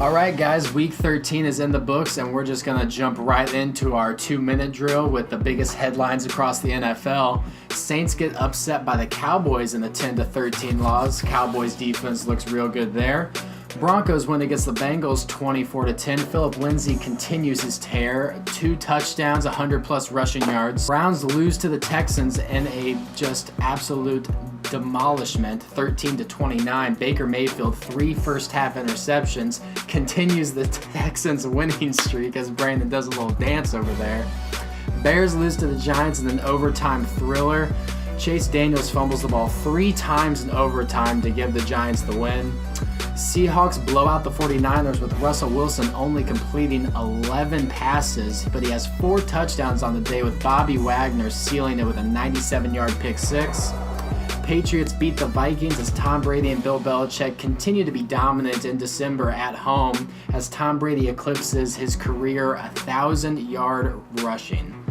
All right, guys, week 13 is in the books, and we're just going to jump right into our 2-minute drill with the biggest headlines across the NFL. Saints get upset by the Cowboys in the 10-13 loss. Cowboys defense looks real good there. Broncos win against the Bengals 24-10. Phillip Lindsay continues his tear. 2 touchdowns, 100-plus rushing yards. Browns lose to the Texans in a just absolute demolishment, 13-29. Baker Mayfield, 3 first-half interceptions, continues the Texans' winning streak as Brandon does a little dance over there. Bears lose to the Giants in an overtime thriller. Chase Daniels fumbles the ball 3 times in overtime to give the Giants the win. Seahawks blow out the 49ers with Russell Wilson only completing 11 passes, but he has 4 touchdowns on the day with Bobby Wagner sealing it with a 97-yard pick 6. Patriots beat the Vikings as Tom Brady and Bill Belichick continue to be dominant in December at home as Tom Brady eclipses his career 1,000-yard rushing.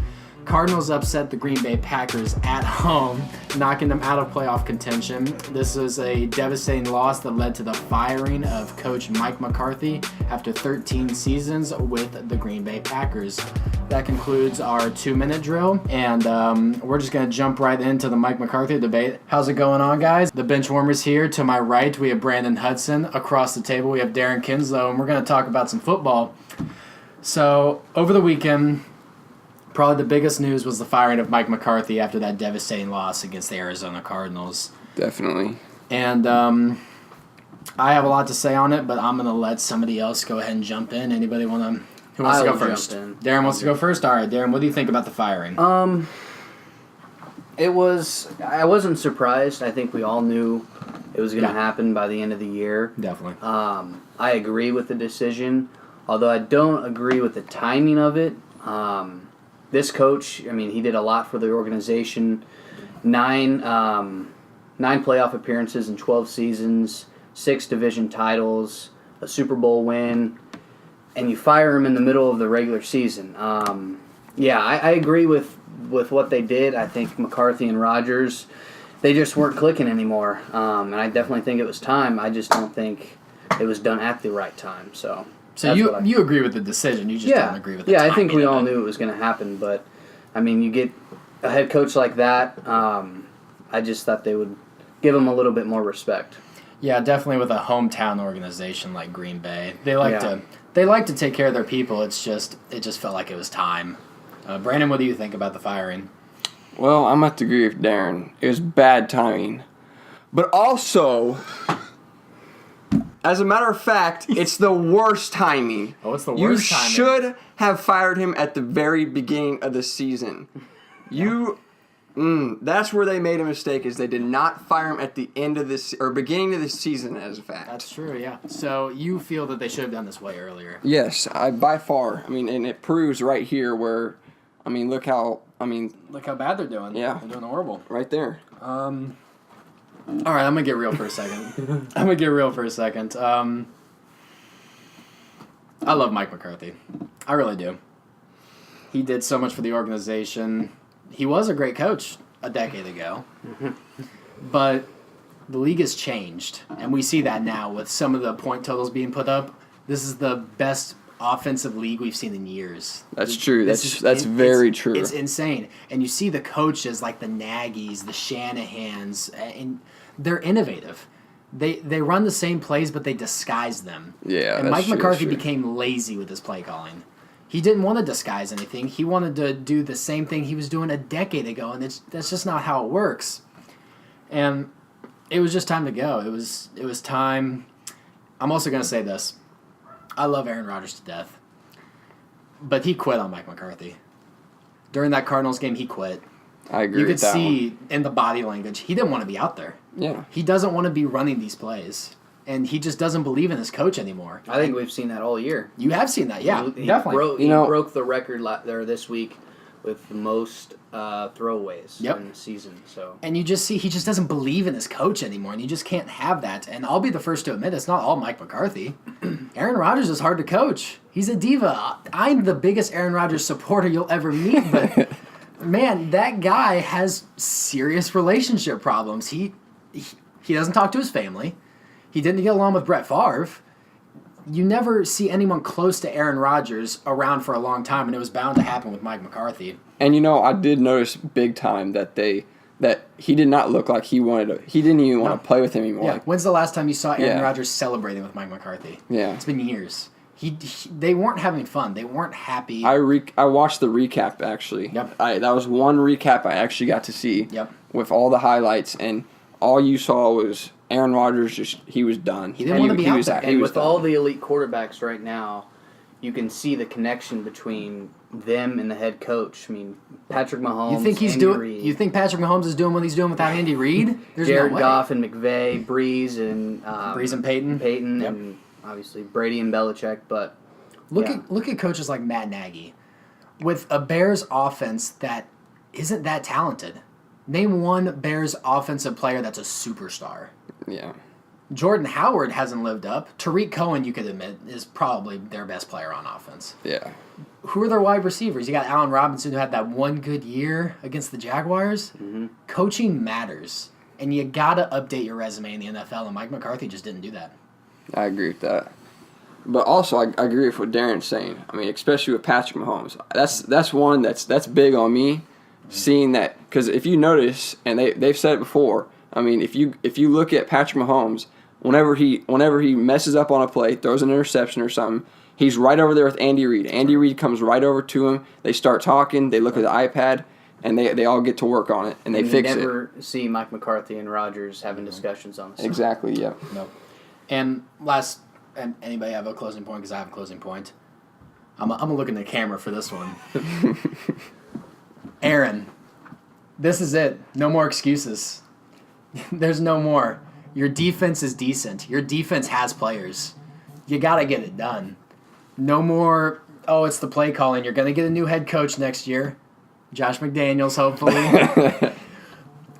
Cardinals upset the Green Bay Packers at home, knocking them out of playoff contention. This was a devastating loss that led to the firing of coach Mike McCarthy after 13 seasons with the Green Bay Packers. That concludes our 2-minute drill, and we're just going to jump right into the Mike McCarthy debate. How's it going on, guys? The BenchWarmers here. To my right, we have Brandon Hudson. Across the table, we have Darren Kinslow, and we're going to talk about some football. So, over the weekend, probably the biggest news was the firing of Mike McCarthy after that devastating loss against the Arizona Cardinals. Definitely. And I have a lot to say on it, but I'm going to let somebody else go ahead and jump in. Anybody want to? Who wants to go first? Darren wants to go first? All right, Darren, what do you think about the firing? I wasn't surprised. I think we all knew it was going to happen by the end of the year. Definitely. I agree with the decision, although I don't agree with the timing of it. This coach, I mean, he did a lot for the organization. 9 playoff appearances in 12 seasons, 6 division titles, a Super Bowl win, and you fire him in the middle of the regular season. I agree with what they did. I think McCarthy and Rodgers, they just weren't clicking anymore. And I definitely think it was time. I just don't think it was done at the right time. So you agree with the decision, you just don't agree with the timing. I think we all knew it was going to happen, but, I mean, you get a head coach like that, I just thought they would give him a little bit more respect. Yeah, definitely with a hometown organization like Green Bay. They like to take care of their people. It just felt like it was time. Brandon, what do you think about the firing? Well, I'm going to have to agree with Darren. It was bad timing. But also, as a matter of fact, it's the worst timing. Oh, it's the worst timing. You should have fired him at the very beginning of the season. That's where they made a mistake, is they did not fire him at the end of this or beginning of the season, as a fact. That's true, yeah. So you feel that they should have done this way earlier? Yes, by far. I mean, and it proves right here where, I mean, look how bad they're doing. Yeah. They're doing horrible. Right there. All right, I'm going to get real for a second. I love Mike McCarthy. I really do. He did so much for the organization. He was a great coach a decade ago. But the league has changed, and we see that now with some of the point totals being put up. This is the best offensive league we've seen in years. That's true. That's very true. It's insane. And you see the coaches like the Nagys, the Shanahans, and they're innovative. They run the same plays, but they disguise them. Yeah, and Mike McCarthy became lazy with his play calling. He didn't want to disguise anything. He wanted to do the same thing he was doing a decade ago, and that's just not how it works. And it was just time to go. It was time. I'm also going to say this. I love Aaron Rodgers to death, but he quit on Mike McCarthy. During that Cardinals game, he quit. I agree. You could see in the body language, he didn't want to be out there. Yeah. He doesn't want to be running these plays, and he just doesn't believe in his coach anymore. I think we've seen that all year. You have seen that, yeah, he definitely. He broke the record there this week with the most throwaways in the season. So, and you just see he just doesn't believe in his coach anymore, and you just can't have that. And I'll be the first to admit it's not all Mike McCarthy. Aaron Rodgers is hard to coach. He's a diva. I'm the biggest Aaron Rodgers supporter you'll ever meet, but man, that guy has serious relationship problems. He doesn't talk to his family. He didn't get along with Brett Favre. you never see anyone close to Aaron Rodgers around for a long time, and it was bound to happen with Mike McCarthy. And I did notice big time that he did not look like he didn't even want to play with him anymore. Yeah. When's the last time you saw Aaron Rodgers celebrating with Mike McCarthy? Yeah. It's been years. They weren't having fun. They weren't happy. I watched the recap, actually. Yep. That was one recap I actually got to see. Yep. With all the highlights, and all you saw was Aaron Rodgers. He was done. He didn't want to be out there. And with all the elite quarterbacks right now, you can see the connection between them and the head coach. I mean, Patrick Mahomes. You think Patrick Mahomes is doing what he's doing without Andy Reid? There's Jared no way. Goff and McVay, Breeze and Peyton. Peyton, Yep. and obviously Brady and Belichick. But look at coaches like Matt Nagy with a Bears offense that isn't that talented. Name one Bears offensive player that's a superstar. Yeah. Jordan Howard hasn't lived up. Tariq Cohen, you could admit, is probably their best player on offense. Yeah. Who are their wide receivers? You got Allen Robinson, who had that one good year against the Jaguars. Mm-hmm. Coaching matters, and you got to update your resume in the NFL, and Mike McCarthy just didn't do that. I agree with that. But also, I agree with what Darren's saying. I mean, especially with Patrick Mahomes. That's one that's big on me, seeing that. Because if you notice, and they've said it before, I mean, if you look at Patrick Mahomes, whenever he messes up on a play, throws an interception or something, he's right over there with Andy Reid. Andy Reid comes right over to him. They start talking. They look at the iPad, and they all get to work on it, and they fix it. You never see Mike McCarthy and Rodgers having discussions on this. Exactly, yeah. Nope. And anybody have a closing point? Because I have a closing point. I'm going to look in the camera for this one. Aaron, this is it. No more excuses. There's no more. Your defense is decent. Your defense has players. You got to get it done. No more, it's the play calling. You're going to get a new head coach next year. Josh McDaniels, hopefully.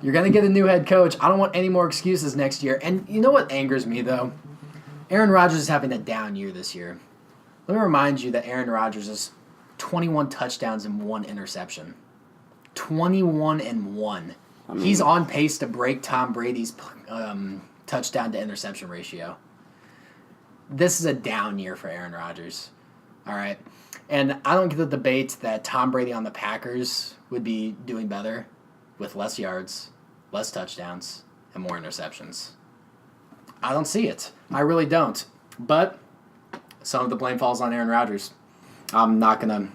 You're going to get a new head coach. I don't want any more excuses next year. And you know what angers me, though? Aaron Rodgers is having a down year this year. Let me remind you that Aaron Rodgers is 21 touchdowns and 1 interception. 21 and 1. I mean, he's on pace to break Tom Brady's touchdown to interception ratio. This is a down year for Aaron Rodgers. All right. And I don't get the debate that Tom Brady on the Packers would be doing better with less yards, less touchdowns, and more interceptions. I don't see it. I really don't. But some of the blame falls on Aaron Rodgers. I'm not gonna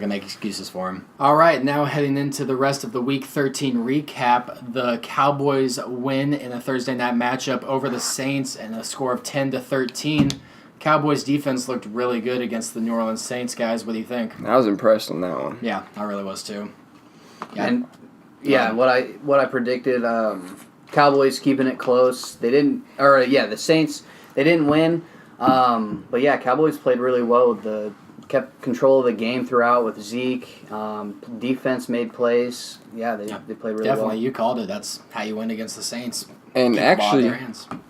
make excuses for him. All right, now heading into the rest of the Week 13 recap. The Cowboys win in a Thursday night matchup over the Saints and a score of 10-13. Cowboys defense looked really good against the New Orleans Saints, guys. What do you think? I was impressed on that one. Yeah, I really was too. Yeah. And what I predicted, Cowboys keeping it close. The Saints, they didn't win. But yeah, Cowboys played really well. Kept control of the game throughout with Zeke. Defense made plays. Yeah, they played really well. Definitely, you called it. That's how you win against the Saints. And actually,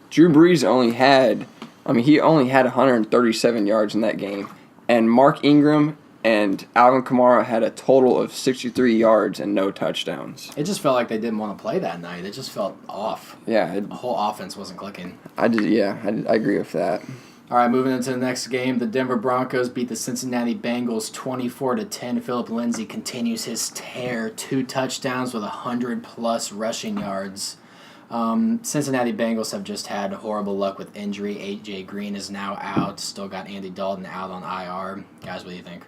Drew Brees only had 137 yards in that game. And Mark Ingram and Alvin Kamara had a total of 63 yards and no touchdowns. It just felt like they didn't want to play that night. It just felt off. Yeah. The whole offense wasn't clicking. I agree with that. All right, moving into the next game, the Denver Broncos beat the Cincinnati Bengals 24-10. Philip Lindsay continues his tear, 2 touchdowns with 100-plus rushing yards. Cincinnati Bengals have just had horrible luck with injury. A.J. Green is now out. Still got Andy Dalton out on IR. Guys, what do you think?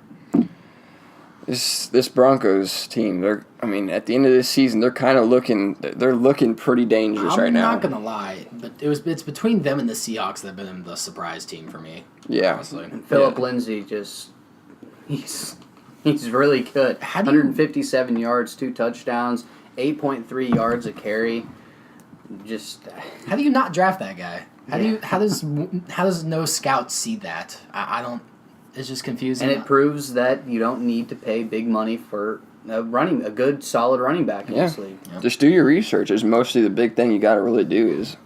This Broncos team, at the end of this season, they're kind of looking pretty dangerous right now. I'm not gonna lie, but it's between them and the Seahawks that have been the surprise team for me. Yeah, honestly. And Philip Lindsay he's really good. 157 yards, 2 touchdowns, 8.3 yards a carry. How do you not draft that guy? How does no scout see that? I don't. It's just confusing. And it proves that you don't need to pay big money for a good, solid running back in this league. Yeah. Just do your research is mostly the big thing you got to really do is,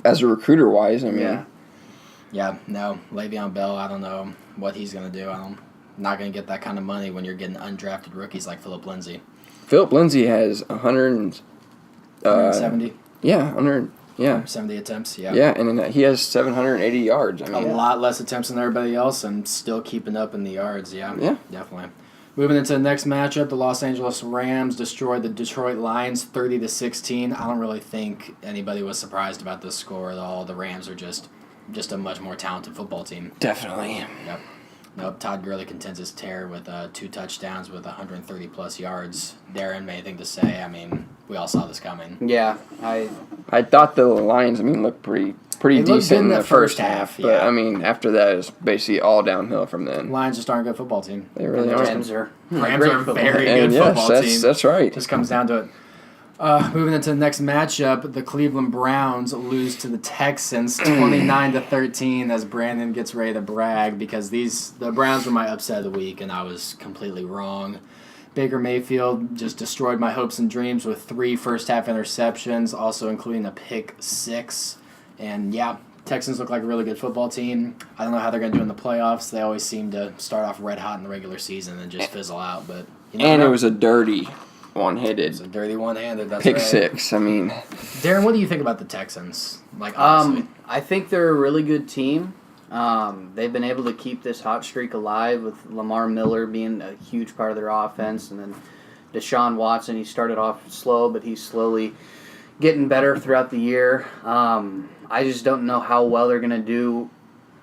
as a recruiter-wise, Yeah, no, Le'Veon Bell, I don't know what he's going to do. I'm not going to get that kind of money when you're getting undrafted rookies like Philip Lindsay. Philip Lindsay has 170. Yeah, Yeah. 70 attempts, yeah. Yeah, and then he has 780 yards. I A mean, lot less attempts than everybody else and still keeping up in the yards, yeah. Yeah. Definitely. Moving into the next matchup, the Los Angeles Rams destroyed the Detroit Lions 30-16. I don't really think anybody was surprised about this score at all. The Rams are just a much more talented football team. definitely. Yep. Nope. Todd Gurley contends his tear with 2 touchdowns with 130-plus yards. Darren, anything to say? I mean, we all saw this coming. Yeah, I thought the Lions, looked pretty They looked good decent in in the the first half, half. But, yeah. after that, it's basically all downhill from then. Lions just aren't a good football team. They really the are. Rams are a Rams great are a football very team. good And yes, football team. that's right. Just comes down to it. Moving into the next matchup, the Cleveland Browns lose to the Texans 29-13 as Brandon gets ready to brag because the Browns were my upset of the week and I was completely wrong. Baker Mayfield just destroyed my hopes and dreams with 3 first-half interceptions, also including a pick 6. And yeah, Texans look like a really good football team. I don't know how they're going to do in the playoffs. They always seem to start off red hot in the regular season and just fizzle out. But And it was a dirty one-handed it's a dirty one-handed. That's pick right. 6. Darren, what do you think about the Texans? Like, honestly. I think they're a really good team. They've been able to keep this hot streak alive with Lamar Miller being a huge part of their offense, and then Deshaun Watson. He started off slow, but he's slowly getting better throughout the year. I just don't know how well they're going to do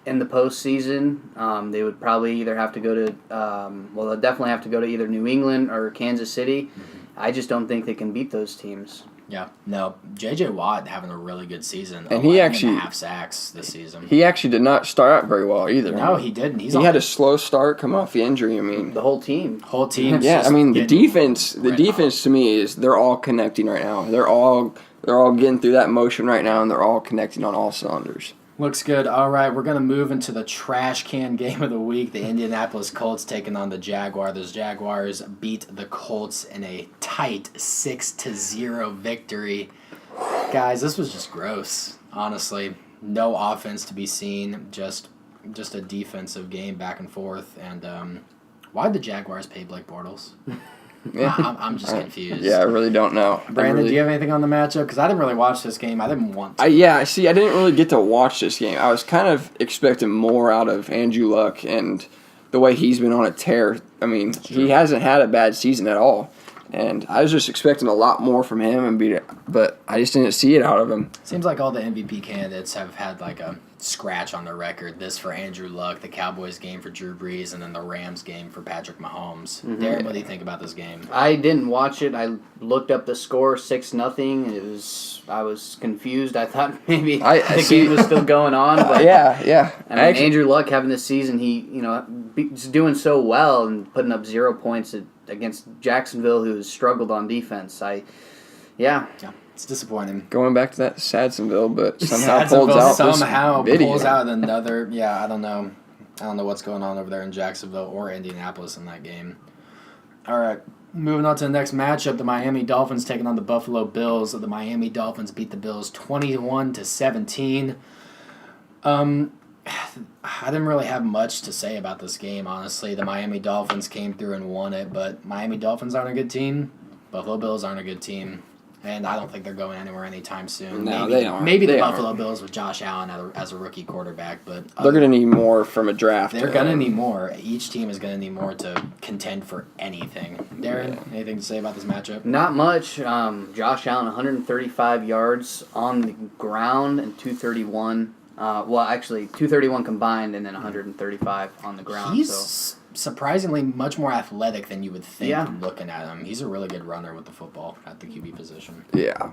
in the postseason. They would probably either have to go to, they'll definitely have to go to either New England or Kansas City. I just don't think they can beat those teams. Yeah. No, J.J. Watt having a really good season. And he 11 actually- and a half sacks this season. He actually did not start out very well either. No, he didn't. He had a slow start, come off the injury. The whole team. whole team. Yeah, the defense to me is they're all connecting right now. They're all getting through that motion right now, and they're all connecting on all cylinders. Looks good. All right, we're going to move into the trash can game of the week. The Indianapolis Colts taking on the Jaguars. The Jaguars beat the Colts in a tight 6-0 victory. Guys, this was just gross, honestly. No offense to be seen, just a defensive game back and forth. And why'd the Jaguars pay Blake Bortles? Yeah. I'm just confused. Yeah, I really don't know. Brandon, do you have anything on the matchup? Because I didn't really watch this game. I didn't want to. I didn't really get to watch this game. I was kind of expecting more out of Andrew Luck and the way he's been on a tear. He hasn't had a bad season at all. And I was just expecting a lot more from him, but I just didn't see it out of him. Seems like all the MVP candidates have had like a scratch on their record. This for Andrew Luck, the Cowboys game for Drew Brees, and then the Rams game for Patrick Mahomes. Darren, what do you think about this game? I didn't watch it. I looked up the score, 6-0. I was confused. I thought maybe the game was still going on. But yeah. Andrew Luck having this season, he's doing so well and putting up 0 points against Jacksonville, who has struggled on defense. Yeah, it's disappointing. Going back to that Sadsonville, but somehow pulls out another. Yeah, I don't know what's going on over there in Jacksonville or Indianapolis in that game. All right, moving on to the next matchup, the Miami Dolphins taking on the Buffalo Bills. The Miami Dolphins beat the Bills 21-17. I didn't really have much to say about this game, honestly. The Miami Dolphins came through and won it, but Miami Dolphins aren't a good team. Buffalo Bills aren't a good team. And I don't think they're going anywhere anytime soon. No, they aren't. Maybe the They Buffalo aren't. Bills with Josh Allen as a rookie quarterback, but They're going to need more from a draft. they're going to need more. Each team is going to need more to contend for anything. Darren, anything to say about this matchup? Not much. Josh Allen, 135 yards on the ground and 231. 231 combined and then 135 on the ground. He's surprisingly much more athletic than you would think Yeah. looking at him. He's a really good runner with the football at the QB position. Yeah.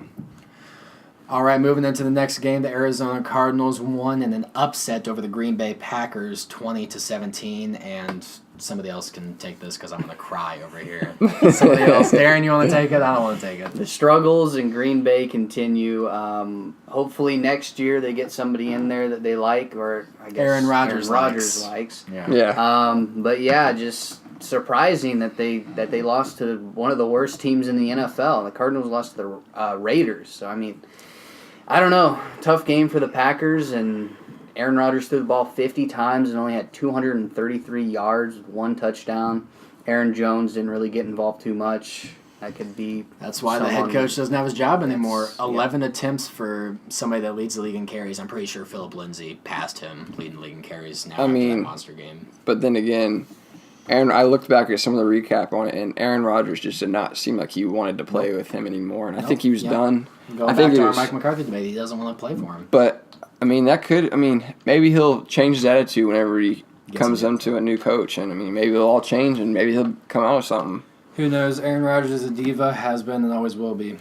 All right, moving into the next game, the Arizona Cardinals won in an upset over the Green Bay Packers 20-17, and somebody else can take this because I'm going to cry over here. Somebody else. Darren, you want to take it? I don't want to take it. The struggles in Green Bay continue. Hopefully next year they get somebody in there that they like, or I guess Aaron Rodgers likes. Yeah. But yeah, just surprising that they lost to one of the worst teams in the NFL. The Cardinals lost to the Raiders. So I don't know. Tough game for the Packers, and Aaron Rodgers threw the ball 50 times and only had 233 yards with 1 touchdown. Aaron Jones didn't really get involved too much. That could be. That's why the head coach doesn't have his job anymore. 11 attempts for somebody that leads the league in carries. I'm pretty sure Philip Lindsay passed him leading the league in carries now after that monster game. But then again, I looked back at some of the recap on it, and Aaron Rodgers just did not seem like he wanted to play with him anymore. And I think he was done. Going back to our Mike McCarthy debate, he doesn't want to play for him. But, maybe he'll change his attitude whenever he comes into a new coach. And, maybe it'll all change, and maybe he'll come out with something. Who knows? Aaron Rodgers is a diva, has been, and always will be.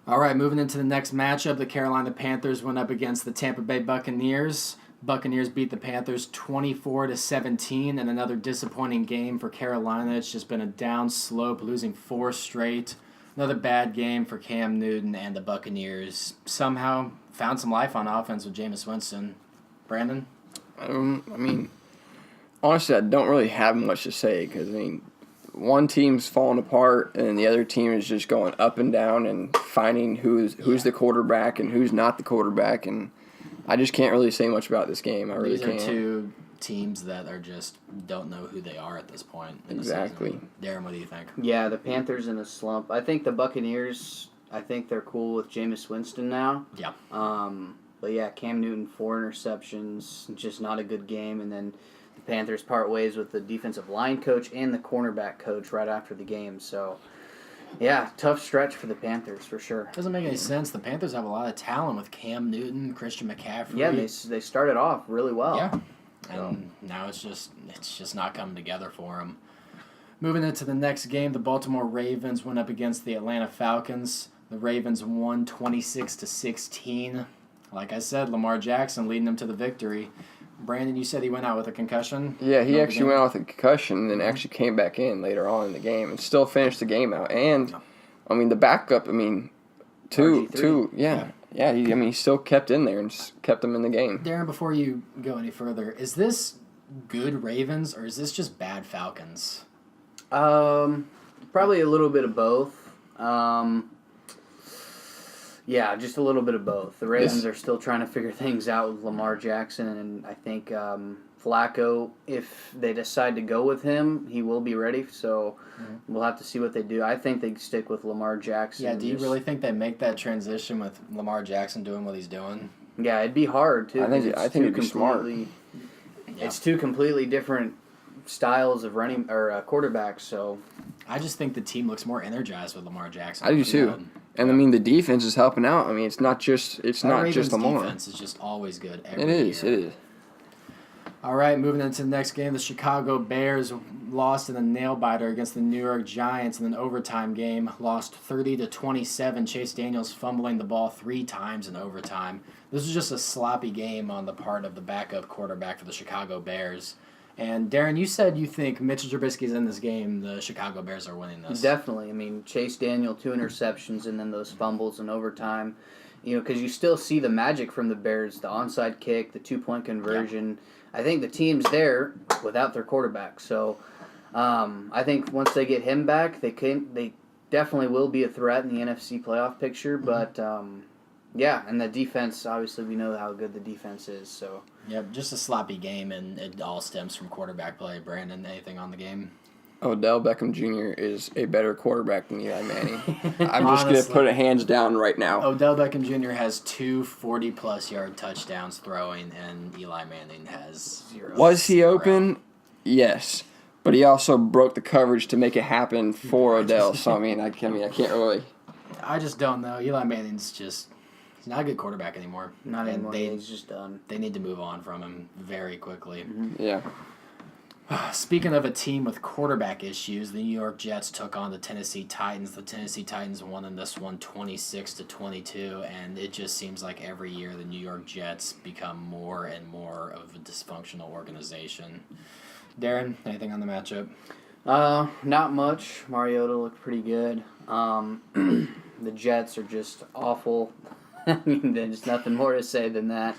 All right, moving into the next matchup, the Carolina Panthers went up against the Tampa Bay Buccaneers. Buccaneers beat the Panthers 24-17 in another disappointing game for Carolina. It's just been a down slope, losing 4 straight. Another bad game for Cam Newton, and the Buccaneers somehow found some life on offense with Jameis Winston. Brandon? Honestly, I don't really have much to say because, one team's falling apart and the other team is just going up and down and finding who's the quarterback and who's not the quarterback, and I just can't really say much about this game. I really can't. These are two teams that are just don't know who they are at this point. Exactly. Darren, what do you think? Yeah, the Panthers in a slump. I think the Buccaneers, they're cool with Jameis Winston now. Yeah. But yeah, Cam Newton, 4 interceptions, just not a good game, and then the Panthers part ways with the defensive line coach and the cornerback coach right after the game. So, yeah, tough stretch for the Panthers for sure. Doesn't make any sense. The Panthers have a lot of talent with Cam Newton, Christian McCaffrey. Yeah, they started off really well. Yeah, and now it's just not coming together for them. Moving into the next game, the Baltimore Ravens went up against the Atlanta Falcons. The Ravens won 26-16. Like I said, Lamar Jackson leading them to the victory. Brandon, you said he went out with a concussion? Yeah, he actually went out with a concussion and then actually came back in later on in the game and still finished the game out. And, the backup, he still kept in there and just kept them in the game. Darren, before you go any further, is this good Ravens or is this just bad Falcons? Probably a little bit of both. Yeah, just a little bit of both. The Ravens are still trying to figure things out with Lamar Jackson, and I think Flacco, if they decide to go with him, he will be ready. So we'll have to see what they do. I think they stick with Lamar Jackson. Yeah, do you really think they make that transition with Lamar Jackson doing what he's doing? Yeah, it'd be hard, too. I think it'd be smart. It's two completely different styles of running or quarterbacks, so... I just think the team looks more energized with Lamar Jackson. I do too. And the defense is helping out. It's not just Lamar. Defense is just always good every year. It is. All right, moving into the next game, the Chicago Bears lost in a nail-biter against the New York Giants in an overtime game, lost 30-27. Chase Daniels fumbling the ball 3 times in overtime. This was just a sloppy game on the part of the backup quarterback for the Chicago Bears. And, Darren, you said you think Mitchell Trubisky's in this game. The Chicago Bears are winning this. Definitely. Chase Daniel, 2 interceptions, and then those fumbles in overtime. Because you still see the magic from the Bears, the onside kick, the 2-point conversion. Yeah. I think the team's there without their quarterback. So, I think once they get him back, they definitely will be a threat in the NFC playoff picture. But, yeah, and the defense, obviously we know how good the defense is, so... Yep, just a sloppy game, and it all stems from quarterback play. Brandon, anything on the game? Odell Beckham Jr. is a better quarterback than Eli Manning. I'm just going to put it hands down right now. Odell Beckham Jr. has 2 40-plus yard touchdowns throwing, and Eli Manning has 0. Was he open? Yes. But he also broke the coverage to make it happen for Odell, so I can't really... I just don't know. Eli Manning's just... He's not a good quarterback anymore. Not anymore. He's just done. They need to move on from him very quickly. Mm-hmm. Yeah. Speaking of a team with quarterback issues, the New York Jets took on the Tennessee Titans. The Tennessee Titans won in this one 26-22, and it just seems like every year the New York Jets become more and more of a dysfunctional organization. Darren, anything on the matchup? Not much. Mariota looked pretty good. The Jets are just awful. There's nothing more to say than that.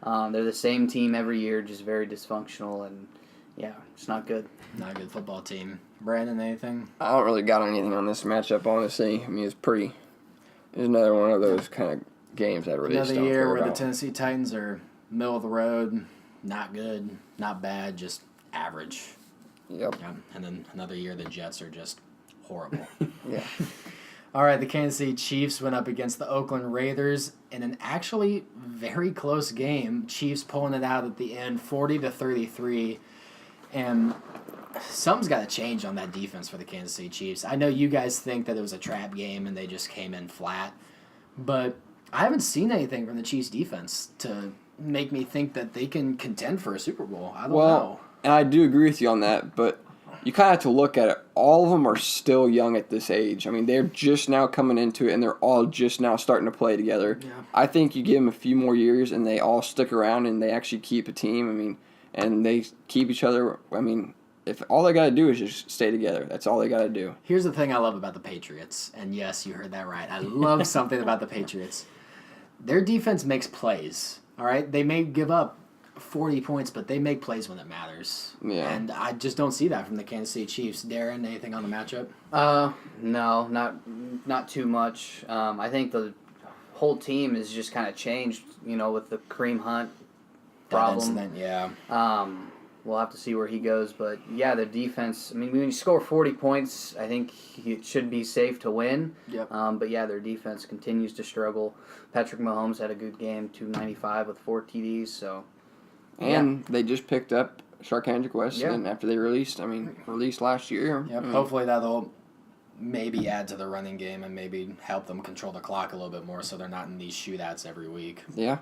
They're the same team every year, just very dysfunctional, and yeah, it's not good. Not a good football team. Brandon, anything? I don't really got anything on this matchup, honestly. It's another one of those kind of games that really Another year where the Tennessee Titans are middle of the road, not good, not bad, just average. Yep. Yeah. And then another year the Jets are just horrible. Yeah. All right, the Kansas City Chiefs went up against the Oakland Raiders in an actually very close game. Chiefs pulling it out at the end, 40-33, and something's got to change on that defense for the Kansas City Chiefs. I know you guys think that it was a trap game and they just came in flat, but I haven't seen anything from the Chiefs defense to make me think that they can contend for a Super Bowl. I don't know. And I do agree with you on that, but you kind of have to look at it. All of them are still young at this age. I mean, they're just now coming into it, and they're all just now starting to play together. Yeah. I think you give them a few more years, and they all stick around, and they actually keep a team. I mean, and they keep each other. I mean, if all they got to do is just stay together, that's all they got to do. Here's the thing I love about the Patriots, and yes, you heard that right. I love something about the Patriots. Their defense makes plays, all right? They may give up 40 points, but they make plays when it matters. Yeah. And I just don't see that from the Kansas City Chiefs. Darren, anything on the matchup? No, not too much. I think the whole team has just kind of changed, with the Kareem Hunt problem. That incident, yeah. We'll have to see where he goes, but yeah, the defense. I mean, when you score 40 points, I think it should be safe to win. Yep. But yeah, their defense continues to struggle. Patrick Mahomes had a good game, 295 with 4 TDs. So. And they just picked up Sharkhandrick Weston Yeah. after they released last year. Yep. Hopefully that'll maybe add to the running game and maybe help them control the clock a little bit more so they're not in these shootouts every week. Yeah.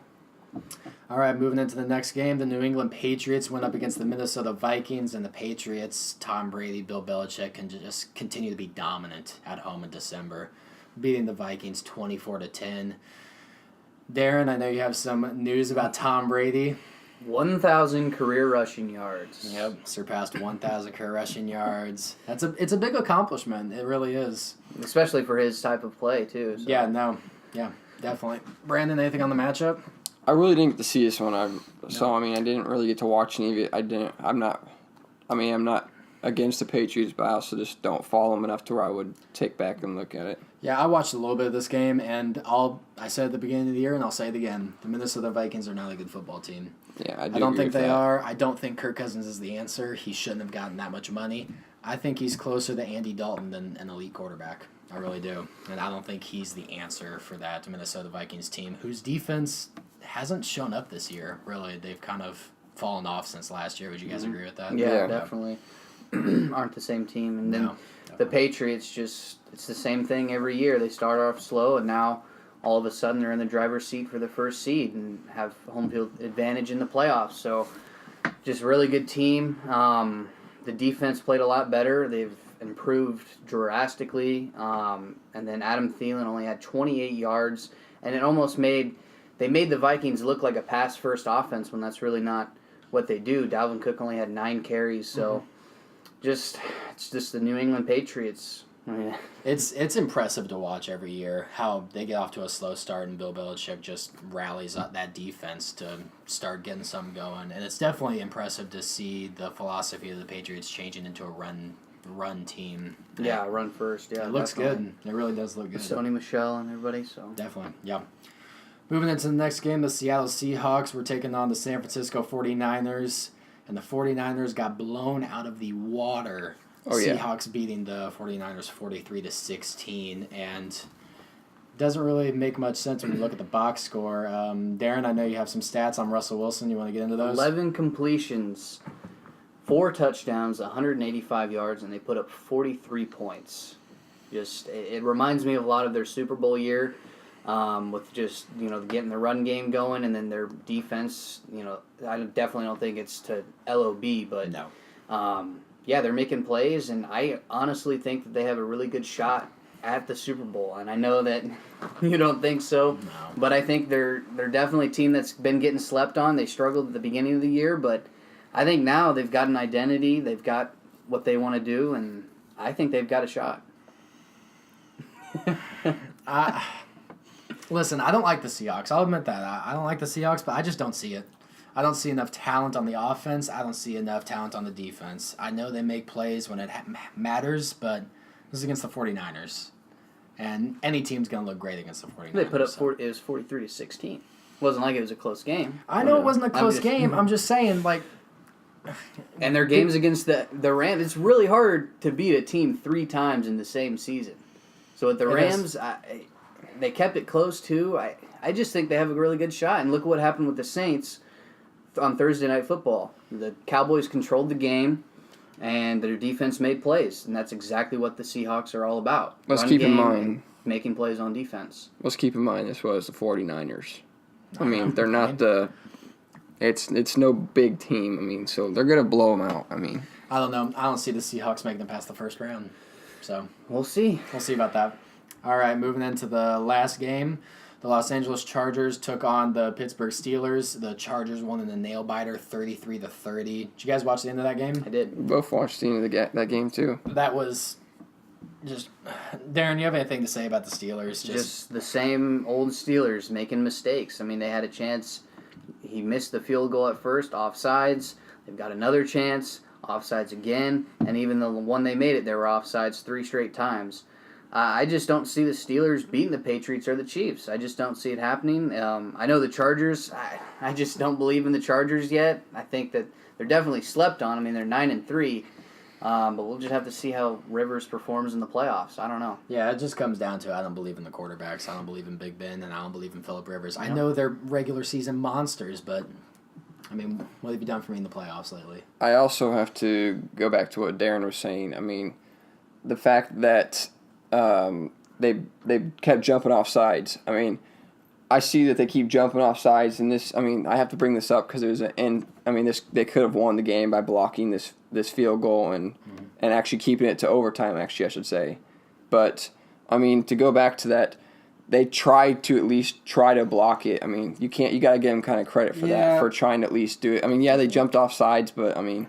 All right, moving into the next game, the New England Patriots went up against the Minnesota Vikings, and the Patriots, Tom Brady, Bill Belichick, can just continue to be dominant at home in December, beating the Vikings 24-10. Darren, I know you have some news about Tom Brady. 1,000 career rushing yards. Yep, surpassed 1,000 career rushing yards. It's a big accomplishment. It really is. Especially for his type of play, too. So. Yeah, definitely. Brandon, anything on the matchup? I really didn't get to see this one. I didn't really get to watch any of it. I'm not against the Patriots, but I also just don't follow them enough to where I would take back and look at it. Yeah, I watched a little bit of this game, and I said at the beginning of the year, and I'll say it again, the Minnesota Vikings are not a good football team. Yeah, I don't think they are. I don't think Kirk Cousins is the answer. He shouldn't have gotten that much money. I think he's closer to Andy Dalton than an elite quarterback. I really do. And I don't think he's the answer for that Minnesota Vikings team, whose defense hasn't shown up this year, really. They've kind of fallen off since last year. Would you guys agree with that? Yeah, definitely. Aren't the same team. And then the Patriots it's the same thing every year. They start off slow, and now all of a sudden they're in the driver's seat for the first seed and have home field advantage in the playoffs. So just really good team. The defense played a lot better. They've improved drastically. And then Adam Thielen only had 28 yards, and it almost made the Vikings look like a pass-first offense when that's really not what they do. Dalvin Cook only had 9 carries, so it's just the New England Patriots. It's impressive to watch every year how they get off to a slow start and Bill Belichick just rallies up that defense to start getting something going. And it's definitely impressive to see the philosophy of the Patriots changing into a run team. Yeah, run first. Yeah, it looks good. It really does look good. Sony Michel and everybody. So definitely, yeah. Moving into the next game, the Seattle Seahawks were taking on the San Francisco 49ers, and the 49ers got blown out of the water. Seahawks beating the 49ers 43-16, and doesn't really make much sense when you look at the box score. Darren, I know you have some stats on Russell Wilson. You want to get into those? 11 completions, 4 touchdowns, 185 yards, and they put up 43 points. It reminds me of a lot of their Super Bowl year. With just, getting the run game going, and then their defense, I definitely don't think it's to LOB, but no. Yeah, they're making plays, and I honestly think that they have a really good shot at the Super Bowl. And I know that you don't think so, but I think they're definitely a team that's been getting slept on. They struggled at the beginning of the year, but I think now they've got an identity, they've got what they want to do, and I think they've got a shot. Listen, I don't like the Seahawks. I'll admit that. I don't like the Seahawks, but I just don't see it. I don't see enough talent on the offense. I don't see enough talent on the defense. I know they make plays when it matters, but this is against the 49ers. And any team's going to look great against the 49ers. They put up it was 43-16. It wasn't like it was a close game. I know it wasn't a close game. I'm just saying, And their games against the Rams, it's really hard to beat a team 3 times in the same season. So with the Rams, they kept it close too. I just think they have a really good shot. And look what happened with the Saints on Thursday Night Football. The Cowboys controlled the game, and their defense made plays. And that's exactly what the Seahawks are all about. Let's keep in mind, making plays on defense. Let's keep in mind this was the 49ers. I mean, they're not the... It's no big team. I mean, so they're going to blow them out. I mean... I don't know. I don't see the Seahawks making them past the first round. So we'll see. We'll see about that. All right, moving into the last game. The Los Angeles Chargers took on the Pittsburgh Steelers. The Chargers won in a nail-biter, 33-30. Did you guys watch the end of that game? I did. We both watched the end of that game, too. That was just... Darren, you have anything to say about the Steelers? Just the same old Steelers making mistakes. I mean, they had a chance. He missed the field goal at first, offsides. They've got another chance, offsides again. And even the one they made it, they were offsides 3 straight times. I just don't see the Steelers beating the Patriots or the Chiefs. I just don't see it happening. I know the Chargers. I just don't believe in the Chargers yet. I think that they're definitely slept on. I mean, they're 9-3, but we'll just have to see how Rivers performs in the playoffs. I don't know. Yeah, it just comes down to I don't believe in the quarterbacks. I don't believe in Big Ben, and I don't believe in Phillip Rivers. I know they're regular season monsters, but I mean, what have you done for me in the playoffs lately? I also have to go back to what Darren was saying. I mean, the fact that they kept jumping off sides. I mean, I see that they keep jumping off sides, and this. I mean, I have to bring this up because it was they could have won the game by blocking this field goal and actually keeping it to overtime. Actually, I should say, but I mean, to go back to that, they tried to at least try to block it. I mean, you got to give them kind of credit for that, for trying to at least do it. I mean, yeah, they jumped off sides, but I mean.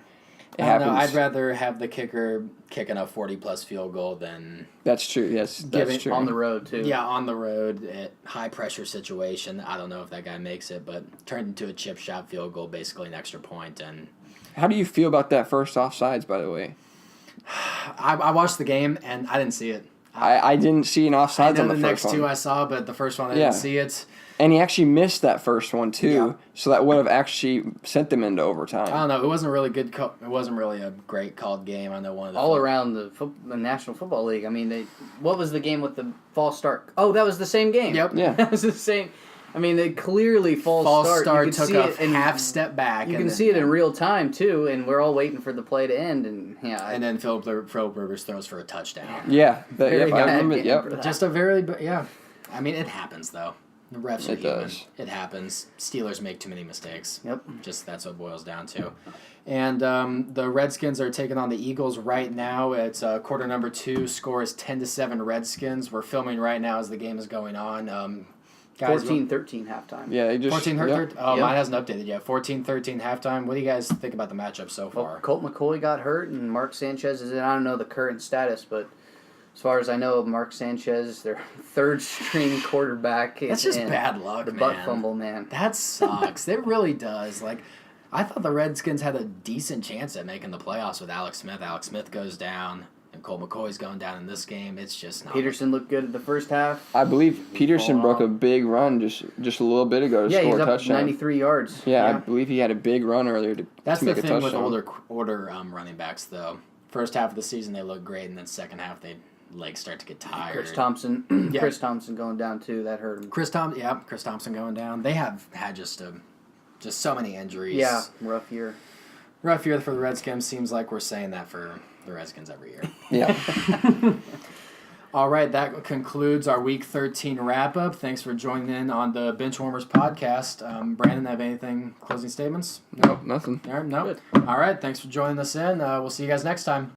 I don't know. I'd rather have the kicker kicking a 40-plus field goal than... That's true, yes. That's true. On the road, too. Yeah, on the road, at high-pressure situation. I don't know if that guy makes it, but turned into a chip shot field goal, basically an extra point. And how do you feel about that first offsides, by the way? I watched the game, and I didn't see it. I didn't see an offsides on the first one. The next two I saw, but the first one I didn't see it. And he actually missed that first one too, so that would have actually sent them into overtime. I don't know. It wasn't really good. It wasn't really a great called game. I know one of the all around the National Football League. I mean, what was the game with the false start? Oh, that was the same game. Yep. Yeah, that was the same. I mean, they clearly false start took a half step back. You can see it in real time too, and we're all waiting for the play to end. And and then Phillip Rivers throws for a touchdown. Yeah, I remember. Yep. Just a very I mean, it happens though. The refs are human. Does. It happens. Steelers make too many mistakes. Yep. Just that's what it boils down to. And the Redskins are taking on the Eagles right now. It's quarter number 2. Score is 10-7 Redskins. We're filming right now as the game is going on. Guys, 14-13 halftime. Yeah, they just 14-13. Oh, mine hasn't updated yet. 14-13 halftime. What do you guys think about the matchup so far? Well, Colt McCoy got hurt, and Mark Sanchez is in. I don't know the current status, but as far as I know, Mark Sanchez, their third-string quarterback. That's just bad luck, the man. butt fumble, man. That sucks. It really does. Like, I thought the Redskins had a decent chance at making the playoffs with Alex Smith. Alex Smith goes down, and Colt McCoy's going down in this game. It's just not. Peterson looked good at the first half. I believe Peterson broke a big run just a little bit ago to score a touchdown. He's up 93 yards. Yeah, I believe he had a big run earlier to That's make a touchdown. That's the thing with older running backs, though. First half of the season, they look great, and then second half, they legs start to get tired. Chris Thompson going down too. That hurt him. Chris Thompson going down. They have had just so many injuries. Yeah, rough year. Rough year for the Redskins. Seems like we're saying that for the Redskins every year. Yeah. All right, that concludes our Week 13 wrap-up. Thanks for joining in on the BenchWarmers podcast. Brandon, have anything, closing statements? Nope, nothing. All right, no. Good. All right, thanks for joining us in. We'll see you guys next time.